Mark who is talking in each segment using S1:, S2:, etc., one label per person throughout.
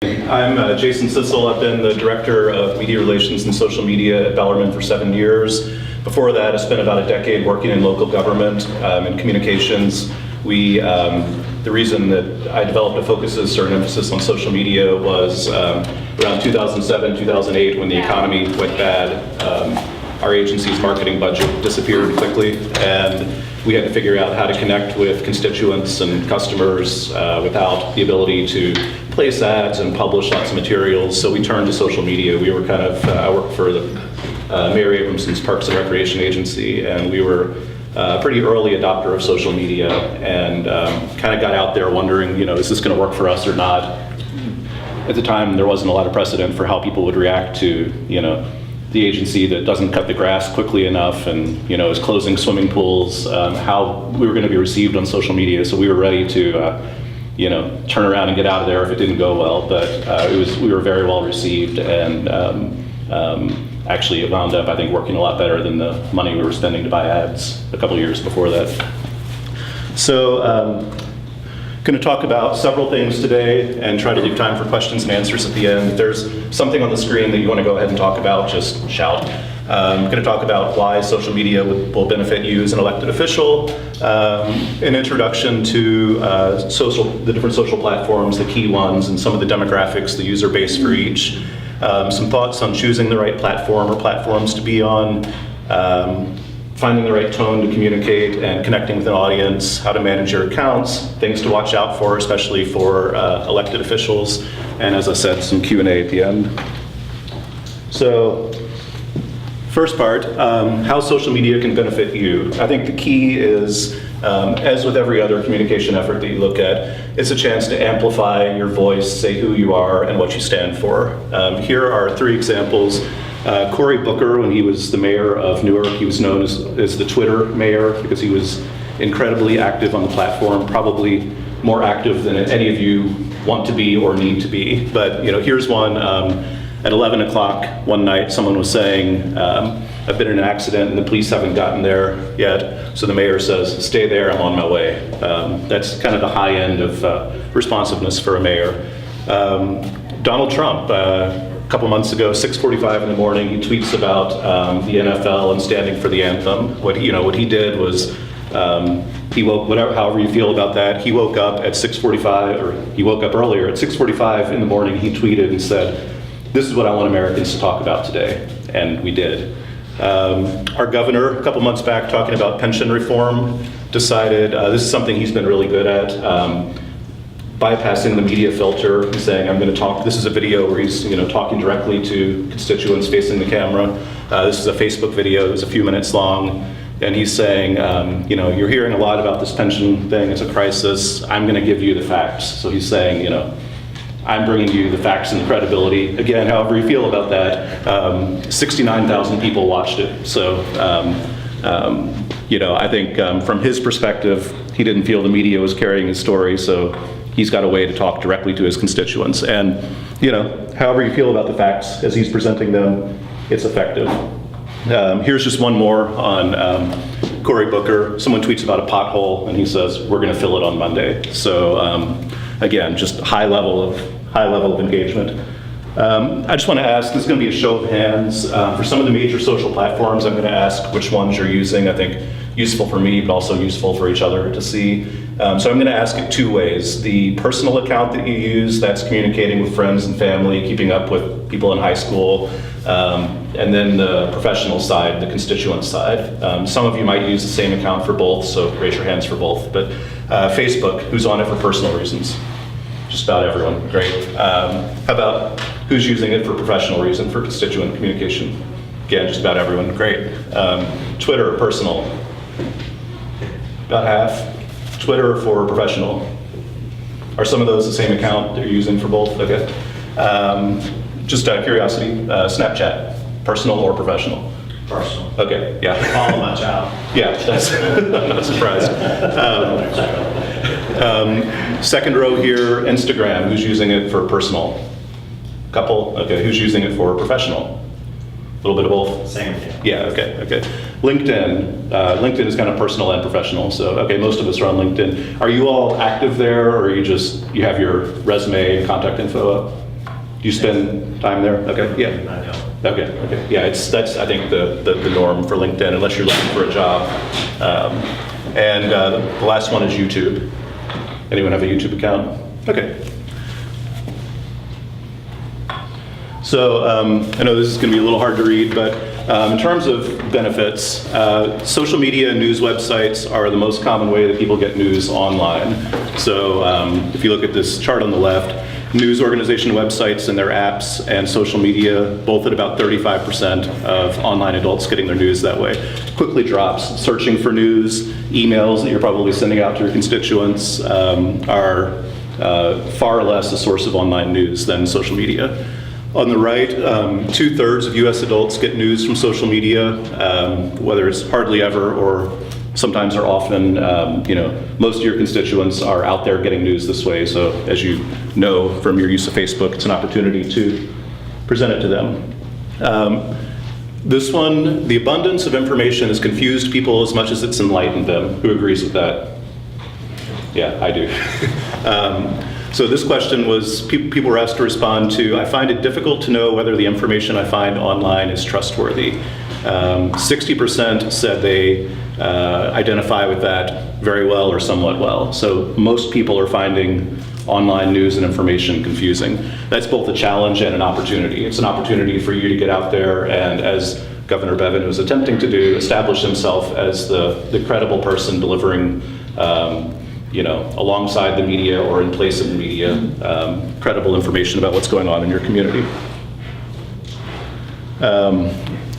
S1: I'm Jason Sissel. I've been the Director of Media Relations and Social Media at Bellarmine for 7 years. Before that, I spent about a decade working in local government and communications. The reason that I developed a focus or an emphasis on social media was around 2007, 2008, when the economy went bad. Our agency's marketing budget disappeared quickly, and we had to figure out how to connect with constituents and customers without the ability to place ads and publish lots of materials. So we turned to social media. We were kind of, I worked for the Mayor Abramson's Parks and Recreation Agency, and we were a pretty early adopter of social media, and kind of got out there wondering, is this going to work for us or not? At the time, there wasn't a lot of precedent for how people would react to, the agency that doesn't cut the grass quickly enough and is closing swimming pools, how we were going to be received on social media. So we were ready to turn around and get out of there if it didn't go well, but we were very well received, and actually it wound up, I think, working a lot better than the money we were spending to buy ads a couple of years before that. So going to talk about several things today and try to leave time for questions and answers at the end. If there's something on the screen that you want to go ahead and talk about, just shout. I'm going to talk about why social media will benefit you as an elected official, an introduction to the different social platforms, the key ones, and some of the demographics, the user base for each, some thoughts on choosing the right platform or platforms to be on, finding the right tone to communicate and connecting with an audience, how to manage your accounts, things to watch out for, especially for elected officials, and as I said, some Q&A at the end. So, first part, how social media can benefit you. I think the key is, as with every other communication effort that you look at, it's a chance to amplify your voice, say who you are and what you stand for. Here are 3 examples. Cory Booker, when he was the mayor of Newark, he was known as the Twitter mayor because he was incredibly active on the platform, probably more active than any of you want to be or need to be. But here's one. At 11 o'clock one night, someone was saying, I've been in an accident and the police haven't gotten there yet. So the mayor says, stay there, I'm on my way. That's kind of the high end of responsiveness for a mayor. Donald Trump, a couple months ago, 6:45 in the morning, he tweets about the NFL and standing for the anthem. What he did was, he woke, however you feel about that, he woke up at 6:45, or he woke up earlier, at 6:45 in the morning, he tweeted and said, this is what I want Americans to talk about today, and we did. Our governor, a couple months back, talking about pension reform, decided, this is something he's been really good at, bypassing the media filter and saying, I'm going to talk, this is a video where he's talking directly to constituents facing the camera. This is a Facebook video, it was a few minutes long, and he's saying, you're hearing a lot about this pension thing, it's a crisis, I'm going to give you the facts. So he's saying, I'm bringing you the facts and the credibility. Again, however you feel about that, 69,000 people watched it. So, I think from his perspective, he didn't feel the media was carrying his story, so he's got a way to talk directly to his constituents. And, however you feel about the facts as he's presenting them, it's effective. Here's just one more on Cory Booker. Someone tweets about a pothole and he says, we're gonna fill it on Monday. So again, just high level of engagement. I just want to ask, this is going to be a show of hands. For some of the major social platforms, I'm going to ask which ones you're using. I think useful for me, but also useful for each other to see. So I'm going to ask it 2 ways. The personal account that you use, that's communicating with friends and family, keeping up with people in high school, and then the professional side, the constituent side. Some of you might use the same account for both, so raise your hands for both. But Facebook, who's on it for personal reasons? Just about everyone, great. How about who's using it for professional reason, for constituent communication? Again, just about everyone, great. Twitter, personal, about half. Twitter for professional. Are some of those the same account they're using for both? Okay. Just out of curiosity, Snapchat, personal or professional?
S2: Personal.
S1: Okay, yeah.
S2: Follow my child.
S1: Yeah, that's, I'm not surprised. Second row here, Instagram, who's using it for personal? Couple, okay, who's using it for professional? A little bit of both?
S2: Same thing.
S1: Yeah, okay. LinkedIn. LinkedIn is kind of personal and professional, so okay, most of us are on LinkedIn. Are you all active there, or you have your resume and contact info up? Do you spend time there? Okay, yeah.
S2: I know.
S1: Okay. Yeah, that's I think the norm for LinkedIn, unless you're looking for a job. And the last one is YouTube. Anyone have a YouTube account? Okay. So I know this is going to be a little hard to read, but in terms of benefits, social media and news websites are the most common way that people get news online. So if you look at this chart on the left, news organization websites and their apps and social media, both at about 35% of online adults getting their news that way. Quickly drops. Searching for news, emails that you're probably sending out to your constituents are far less a source of online news than social media. On the right, 2/3 of US adults get news from social media, whether it's hardly ever or sometimes or often. Most of your constituents are out there getting news this way, so as you know from your use of Facebook, it's an opportunity to present it to them. This one, the abundance of information has confused people as much as it's enlightened them. Who agrees with that? Yeah, I do. So this question was, people were asked to respond to, I find it difficult to know whether the information I find online is trustworthy. 60% said they identify with that very well or somewhat well. So most people are finding online news and information confusing. That's both a challenge and an opportunity. It's an opportunity for you to get out there and, as Governor Bevin was attempting to do, establish himself as the credible person delivering alongside the media or in place of the media, credible information about what's going on in your community.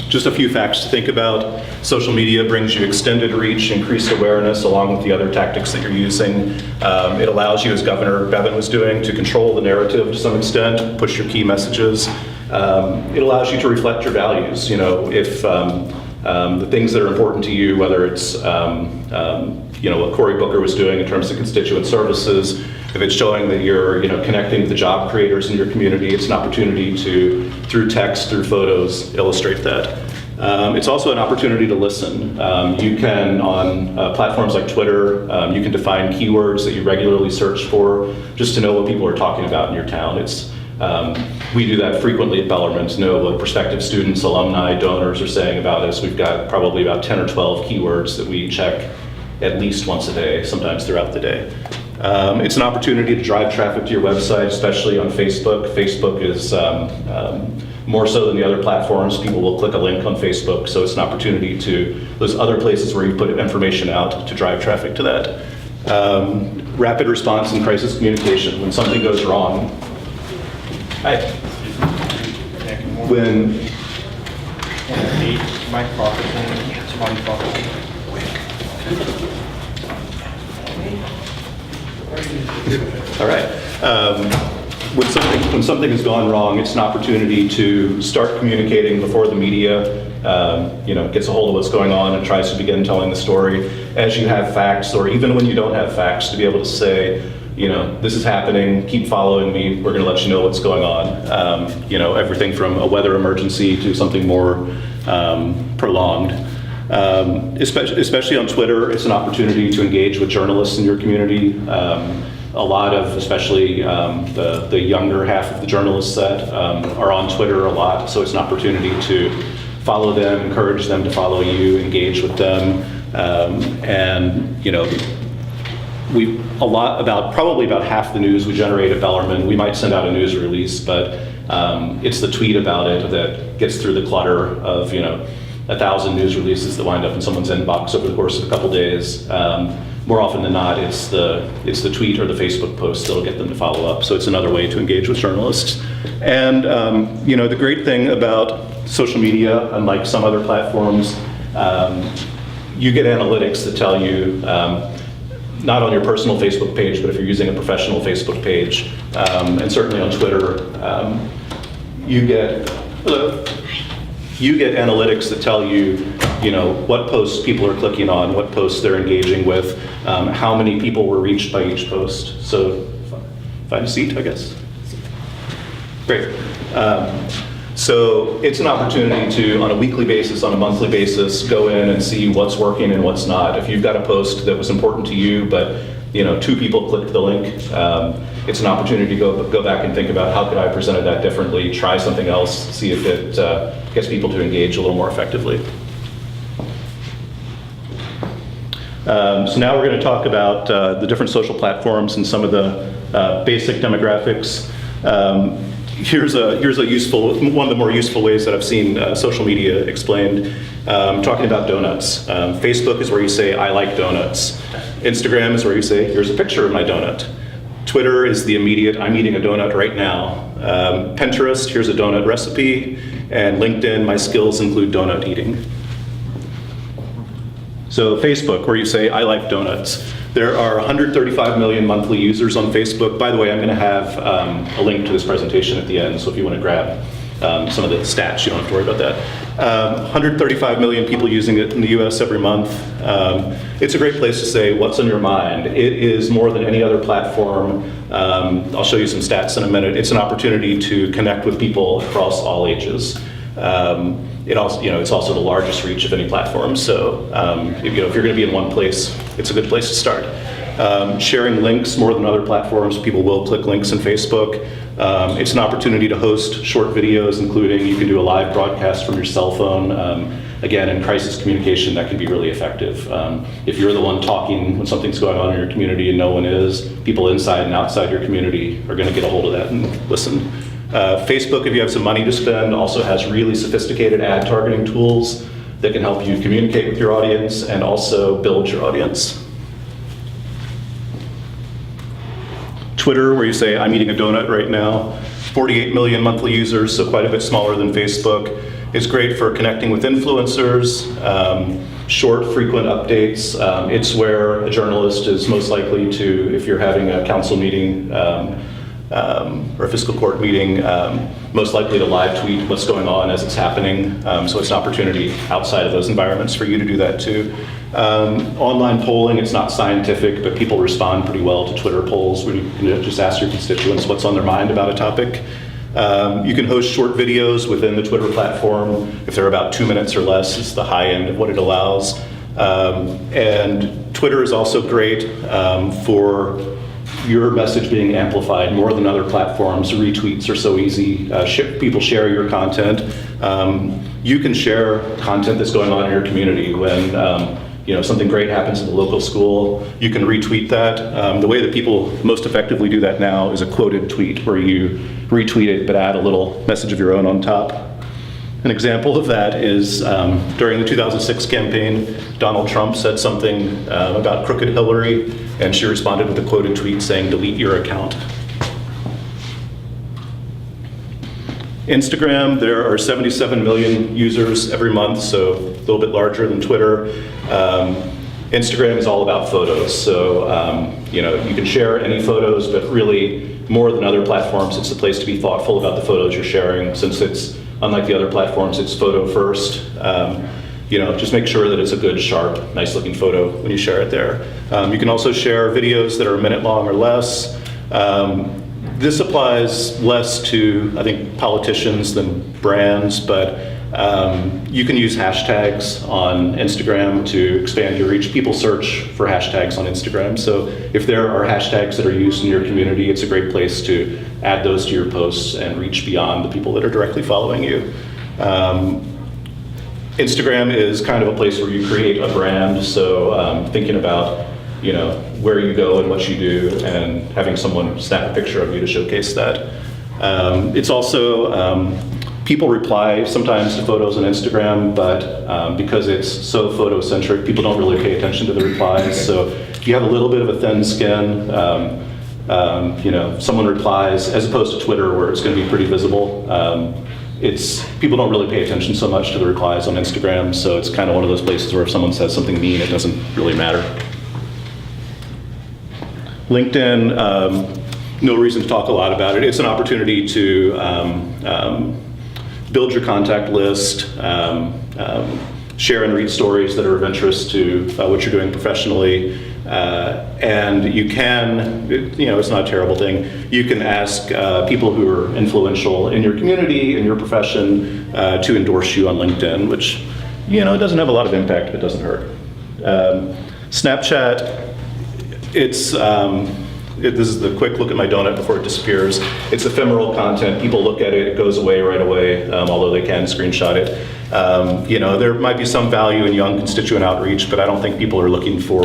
S1: Just a few facts to think about. Social media brings you extended reach, increased awareness, along with the other tactics that you're using. It allows you, as Governor Bevin was doing, to control the narrative to some extent, push your key messages. It allows you to reflect your values. If the things that are important to you, whether it's what Cory Booker was doing in terms of constituent services, if it's showing that you're connecting with the job creators in your community, it's an opportunity to, through text, through photos, illustrate that. It's also an opportunity to listen. You can, on platforms like Twitter, you can define keywords that you regularly search for just to know what people are talking about in your town. We do that frequently at Bellarmine to know what prospective students, alumni, donors are saying about us. We've got probably about 10 or 12 keywords that we check at least once a day, sometimes throughout the day. It's an opportunity to drive traffic to your website, especially on Facebook. Facebook is more so than the other platforms. People will click a link on Facebook, so it's an opportunity to those other places where you put information out to drive traffic to that. Rapid response and crisis communication. When something goes wrong, when all right. When something has gone wrong, it's an opportunity to start communicating before the media gets a hold of what's going on and tries to begin telling the story. As you have facts, or even when you don't have facts, to be able to say, this is happening, keep following me, we're going to let you know what's going on. Everything from a weather emergency to something more prolonged. Especially on Twitter, it's an opportunity to engage with journalists in your community. A lot of, especially the younger half of the journalist set, are on Twitter a lot, so it's an opportunity to follow them, encourage them to follow you, engage with them, probably about half the news we generate at Bellarmine, we might send out a news release, but it's the tweet about it that gets through the clutter of 1,000 news releases that wind up in someone's inbox over the course of a couple days. More often than not, it's the tweet or the Facebook post that'll get them to follow up. So it's another way to engage with journalists. And the great thing about social media, unlike some other platforms, you get analytics that tell you, not on your personal Facebook page, but if you're using a professional Facebook page, and certainly on Twitter, you get analytics that tell you, what posts people are clicking on, what posts they're engaging with, how many people were reached by each post. So, find a seat, I guess. Great. So it's an opportunity to, on a weekly basis, on a monthly basis, go in and see what's working and what's not. If you've got a post that was important to you, but 2 people clicked the link. It's an opportunity to go back and think about how could I presented that differently, try something else, see if it gets people to engage a little more effectively. So now we're going to talk about the different social platforms and some of the basic demographics. Here's a useful, one of the more useful ways that I've seen social media explained. Talking about donuts. Facebook is where you say, I like donuts. Instagram is where you say, here's a picture of my donut. Twitter is the immediate, I'm eating a donut right now. Pinterest, here's a donut recipe. And LinkedIn, my skills include donut eating. So Facebook, where you say, I like donuts. There are 135 million monthly users on Facebook. By the way, I'm going to have a link to this presentation at the end, so if you want to grab some of the stats, you don't have to worry about that. 135 million people using it in the US every month. It's a great place to say what's on your mind. It is more than any other platform. I'll show you some stats in a minute. It's an opportunity to connect with people across all ages. It's also the largest reach of any platform. So if you're going to be in one place, it's a good place to start. Sharing links more than other platforms, people will click links in Facebook. It's an opportunity to host short videos, including you can do a live broadcast from your cell phone. Again, in crisis communication, that can be really effective. If you're the one talking when something's going on in your community and no one is, people inside and outside your community are going to get a hold of that and listen. Facebook, if you have some money to spend, also has really sophisticated ad targeting tools that can help you communicate with your audience and also build your audience. Twitter, where you say, I'm eating a donut right now. 48 million monthly users, so quite a bit smaller than Facebook. It's great for connecting with influencers, short, frequent updates. It's where a journalist is most likely to, if you're having a council meeting, or a fiscal court meeting, most likely to live tweet what's going on as it's happening. So it's an opportunity outside of those environments for you to do that too. Online polling, it's not scientific, but people respond pretty well to Twitter polls where you can just ask your constituents what's on their mind about a topic. You can host short videos within the Twitter platform. If they're about 2 minutes or less, it's the high end of what it allows. And Twitter is also great for your message being amplified more than other platforms. Retweets are so easy. People share your content. You can share content that's going on in your community. When something great happens in the local school, you can retweet that. The way that people most effectively do that now is a quoted tweet where you retweet it but add a little message of your own on top. An example of that is during the 2006 campaign, Donald Trump said something about crooked Hillary, and she responded with a quoted tweet saying, delete your account. Instagram, there are 77 million users every month, so a little bit larger than Twitter. Instagram is all about photos, so you can share any photos, but really more than other platforms, it's a place to be thoughtful about the photos you're sharing, since it's, unlike the other platforms, it's photo first. Just make sure that it's a good, sharp, nice-looking photo when you share it there. You can also share videos that are a minute long or less. This applies less to, I think, politicians than brands, but you can use hashtags on Instagram to expand your reach. People search for hashtags on Instagram, so if there are hashtags that are used in your community, it's a great place to add those to your posts and reach beyond the people that are directly following you. Instagram is kind of a place where you create a brand, so thinking about where you go and what you do, and having someone snap a picture of you to showcase that. It's also, people reply sometimes to photos on Instagram, but because it's so photo-centric, people don't really pay attention to the replies. So if you have a little bit of a thin skin, someone replies, as opposed to Twitter where it's going to be pretty visible. People don't really pay attention so much to the replies on Instagram, so it's kind of one of those places where if someone says something mean, it doesn't really matter. LinkedIn, no reason to talk a lot about it. It's an opportunity to build your contact list, share and read stories that are of interest to what you're doing professionally. And you can, it's not a terrible thing, you can ask people who are influential in your community, in your profession, to endorse you on LinkedIn, which, it doesn't have a lot of impact, but it doesn't hurt. Snapchat this is the quick look at my donut before it disappears. It's ephemeral content. People look at it, it goes away right away, although they can screenshot it. There might be some value in young constituent outreach, but I don't think people are looking for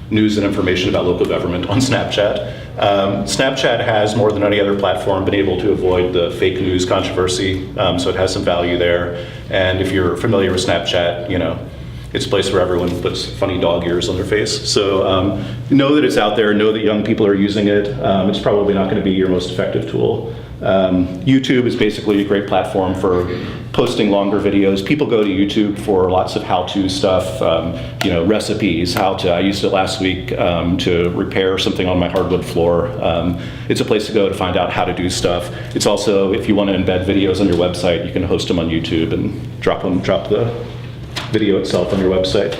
S1: news and information about local government on Snapchat. Snapchat has, more than any other platform, been able to avoid the fake news controversy, so it has some value there. And if you're familiar with Snapchat, it's a place where everyone puts funny dog ears on their face. So know that it's out there, know that young people are using it. It's probably not going to be your most effective tool. YouTube is basically a great platform for posting longer videos. People go to YouTube for lots of how-to stuff, recipes, I used it last week to repair something on my hardwood floor. It's a place to go to find out how to do stuff. It's also, if you want to embed videos on your website, you can host them on YouTube and drop the video itself on your website.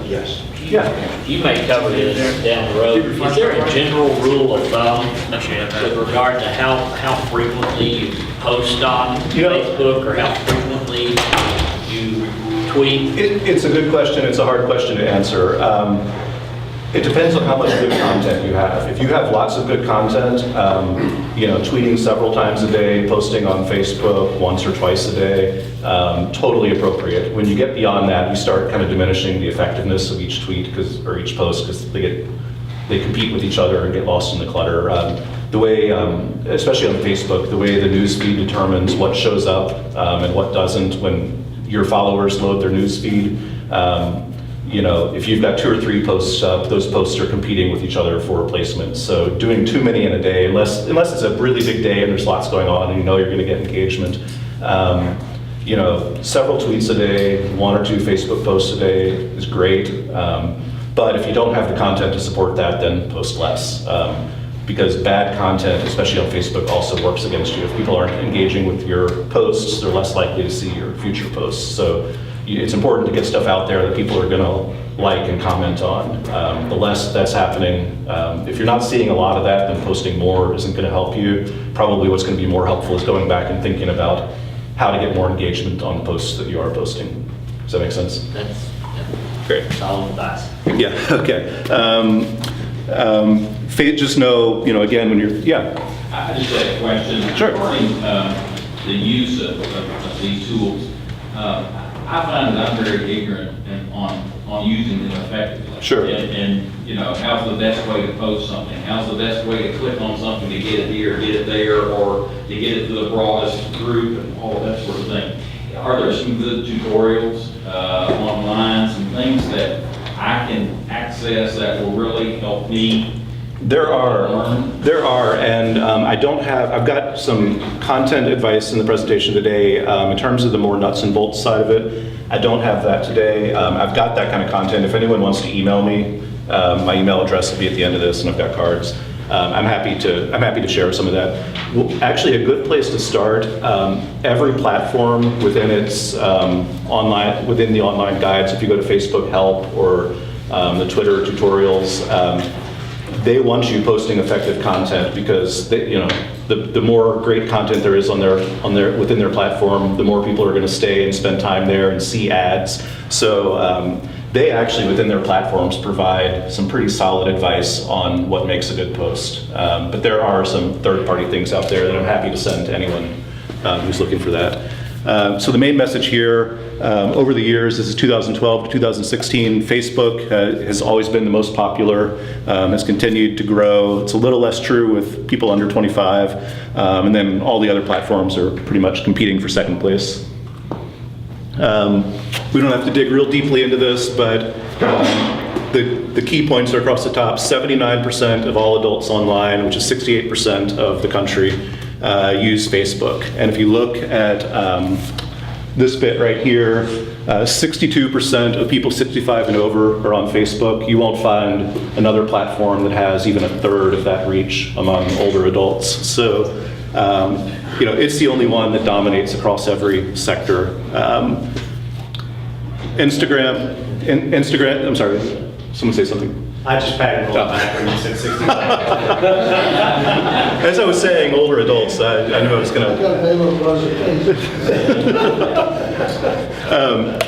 S2: Yes.
S1: Yeah.
S3: You may cover this down the road. Is there a general rule of thumb with regard to how frequently you post on Facebook or how frequently you tweet?
S1: It's a good question. It's a hard question to answer. It depends on how much good content you have. If you have lots of good content, tweeting several times a day, posting on Facebook once or twice a day, totally appropriate. When you get beyond that, you start kind of diminishing the effectiveness of each tweet or each post because they compete with each other and get lost in the clutter. The way, especially on Facebook, the way the news feed determines what shows up and what doesn't when your followers load their news feed. If you've got 2 or 3 posts up, those posts are competing with each other for placement. So doing too many in a day, unless it's a really big day and there's lots going on and you're going to get engagement, several tweets a day, 1 or 2 Facebook posts a day is great. But if you don't have the content to support that, then post less. Because bad content, especially on Facebook, also works against you. If people aren't engaging with your posts, they're less likely to see your future posts. So it's important to get stuff out there that people are going to like and comment on. The less that's happening, if you're not seeing a lot of that, then posting more isn't going to help you. Probably what's going to be more helpful is going back and thinking about how to get more engagement on the posts that you are posting. Does that make sense?
S3: That's
S1: great.
S3: solid advice.
S1: Yeah, okay. Just know, again, when you're,
S4: I just had a question.
S1: Sure.
S4: Regarding the use of these tools, I find that I'm very ignorant on using them effectively.
S1: Sure.
S4: And how's the best way to post something? How's the best way to click on something to get it here, get it there, or to get it to the broadest group and all of that sort of thing? Are there some good tutorials online, some things that I can access that will really help me?
S1: There are, and I've got some content advice in the presentation today. In terms of the more nuts and bolts side of it, I don't have that today. I've got that kind of content. If anyone wants to email me, my email address will be at the end of this, and I've got cards. I'm happy to share some of that. Actually, a good place to start. Every platform within its within the online guides, if you go to Facebook Help or the Twitter tutorials, they want you posting effective content because the more great content there is within their platform, the more people are going to stay and spend time there and see ads. So they actually within their platforms provide some pretty solid advice on what makes a good post. But there are some third-party things out there that I'm happy to send to anyone who's looking for that. So the main message here, over the years, this is 2012 to 2016, Facebook has always been the most popular, has continued to grow. It's a little less true with people under 25, and then all the other platforms are pretty much competing for second place. We don't have to dig real deeply into this, but the key points are across the top. 79% of all adults online, which is 68% of the country, use Facebook. And if you look at this bit right here, 62% of people 65 and over are on Facebook. You won't find another platform that has even a third of that reach among older adults. So, it's the only one that dominates across every sector. Instagram, I'm sorry, someone say something.
S2: I just patted it back when you said 65.
S1: As I was saying, older adults, I knew I was going to.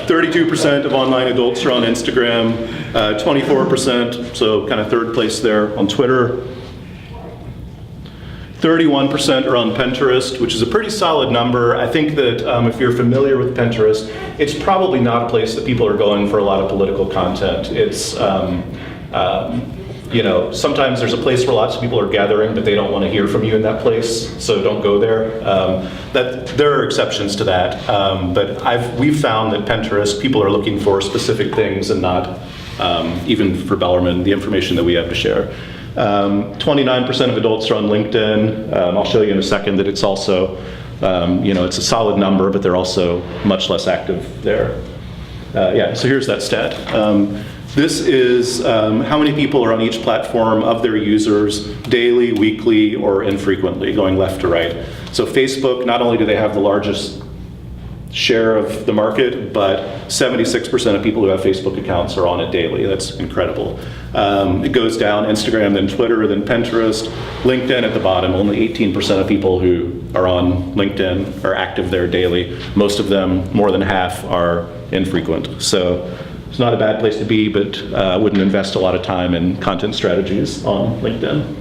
S1: 32% of online adults are on Instagram, 24%, so kind of third place there, on Twitter. 31% are on Pinterest, which is a pretty solid number. I think that if you're familiar with Pinterest, it's probably not a place that people are going for a lot of political content. It's, you know, sometimes there's a place where lots of people are gathering, but they don't want to hear from you in that place, so don't go there. There are exceptions to that, but we've found that Pinterest, people are looking for specific things and not, even for Bellarmine, the information that we have to share. 29% of adults are on LinkedIn. I'll show you in a second that it's also, you know, it's a solid number, but they're also much less active there. Yeah, so here's that stat. This is how many people are on each platform of their users daily, weekly, or infrequently, going left to right. So Facebook, not only do they have the largest share of the market, but 76% of people who have Facebook accounts are on it daily. That's incredible. It goes down Instagram, then Twitter, then Pinterest, LinkedIn at the bottom. Only 18% of people who are on LinkedIn are active there daily. Most of them, more than half, are infrequent. So it's not a bad place to be, but I wouldn't invest a lot of time in content strategies on LinkedIn.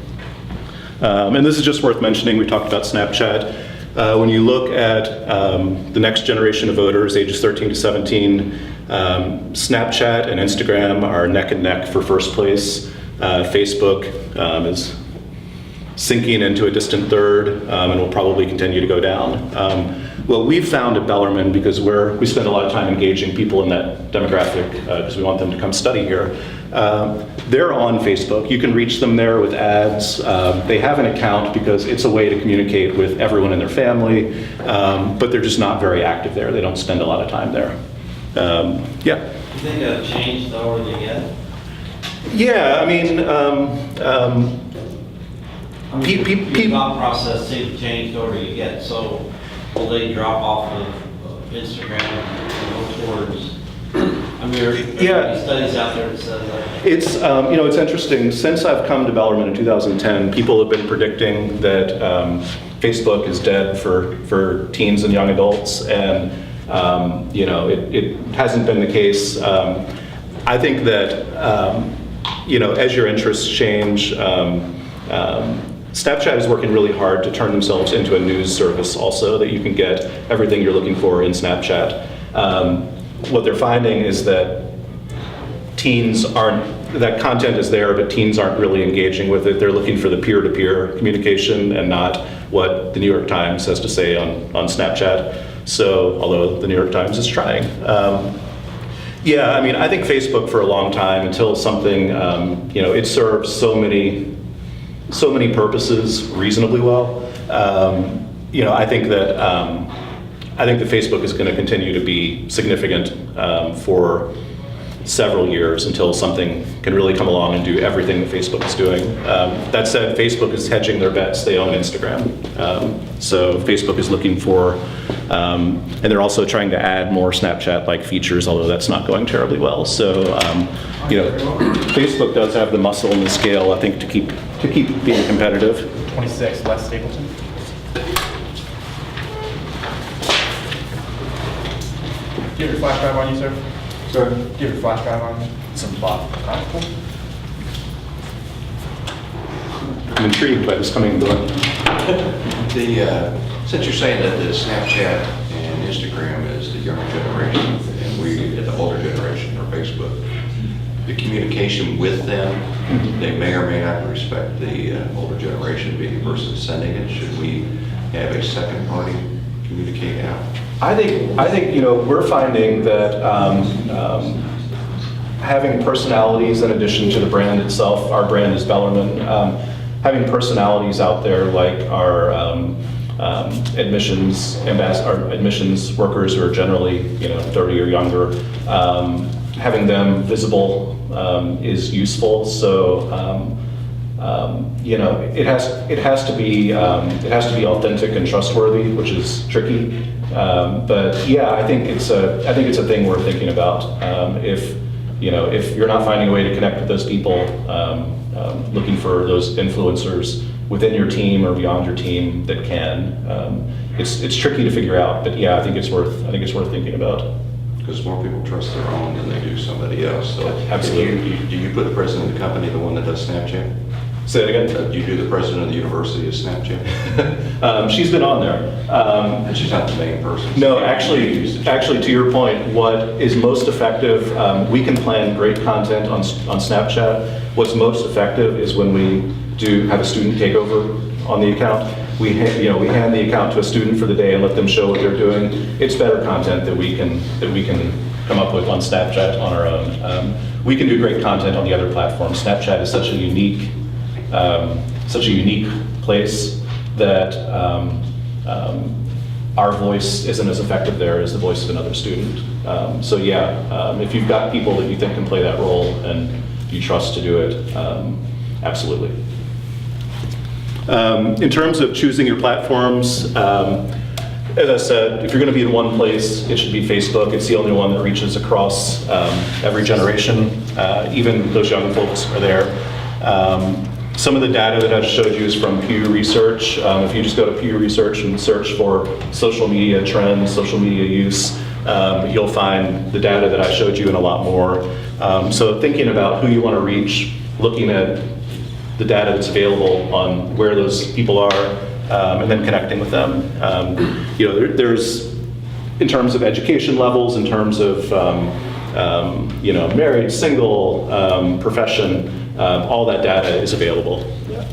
S1: And this is just worth mentioning. We talked about Snapchat. When you look at the next generation of voters, ages 13 to 17, Snapchat and Instagram are neck and neck for first place. Facebook is sinking into a distant third and will probably continue to go down. What we've found at Bellarmine, because we spend a lot of time engaging people in that demographic because we want them to come study here, they're on Facebook. You can reach them there with ads. They have an account because it's a way to communicate with everyone in their family, but they're just not very active there. They don't spend a lot of time there. Yeah.
S5: Do you think it'll change the older they get?
S1: Yeah, I mean,
S5: The thought process seems to change the older you get, so will they drop off of Instagram and go towards, I mean, there are studies out there that says that.
S1: it's, you know, it's interesting. Since I've come to Bellarmine in 2010, people have been predicting that Facebook is dead for teens and young adults, and you know, it hasn't been the case. I think that, you know, as your interests change, Snapchat is working really hard to turn themselves into a news service also, that you can get everything you're looking for in Snapchat. What they're finding is that that content is there, but teens aren't really engaging with it. They're looking for the peer-to-peer communication and not what the New York Times has to say on Snapchat. So, although the New York Times is trying. Yeah, I mean, I think Facebook for a long time, until something, you know, it serves so many purposes reasonably well. You know, I think that Facebook is going to continue to be significant for several years until something can really come along and do everything that Facebook is doing. That said, Facebook is hedging their bets. They own Instagram. So Facebook is looking for, and they're also trying to add more Snapchat-like features, although that's not going terribly well. So, you know, Facebook does have the muscle and the scale, I think, to keep being competitive.
S2: 26, Les Stapleton. Do you have your flash drive on you, sir? Sir. Do you have your flash drive on you? Some bot. Cool.
S1: I'm intrigued by this coming book.
S6: Since you're saying that the Snapchat and Instagram is the younger generation, and we, the older generation, or Facebook, the communication with them, they may or may not respect the older generation being the person sending it. Should we have a second party communicate out?
S1: I think you know, we're finding that having personalities in addition to the brand itself, our brand is Bellarmine, having personalities out there like our admissions workers who are generally, you know, 30 or younger, having them visible is useful. So you know, it has to be authentic and trustworthy, which is tricky. But yeah, I think it's a thing worth thinking about. If you're not finding a way to connect with those people, looking for those influencers, within your team or beyond your team that can. It's tricky to figure out, but yeah, I think it's worth thinking about.
S6: Because more people trust their own than they do somebody else. So
S1: Absolutely.
S6: Do you put the president of the company, the one that does Snapchat?
S1: Say it again.
S6: Do you do the president of the university as Snapchat?
S1: She's been on there.
S6: And she's not the main person.
S1: No, actually, to your point, what is most effective, we can plan great content on Snapchat. What's most effective is when we do have a student take over on the account. We hand the account to a student for the day and let them show what they're doing. It's better content that we can come up with on Snapchat on our own. We can do great content on the other platforms. Snapchat is such a unique place that our voice isn't as effective there as the voice of another student. So yeah, if you've got people that you think can play that role and you trust to do it, absolutely. In terms of choosing your platforms, as I said, if you're going to be in one place, it should be Facebook. It's the only one that reaches across every generation. Even those young folks are there. Some of the data that I showed you is from Pew Research. If you just go to Pew Research and search for social media trends, social media use, you'll find the data that I showed you and a lot more. So thinking about who you want to reach, looking at the data that's available on where those people are, and then connecting with them. There's, in terms of education levels, in terms of married, single, profession, all that data is available. Yeah.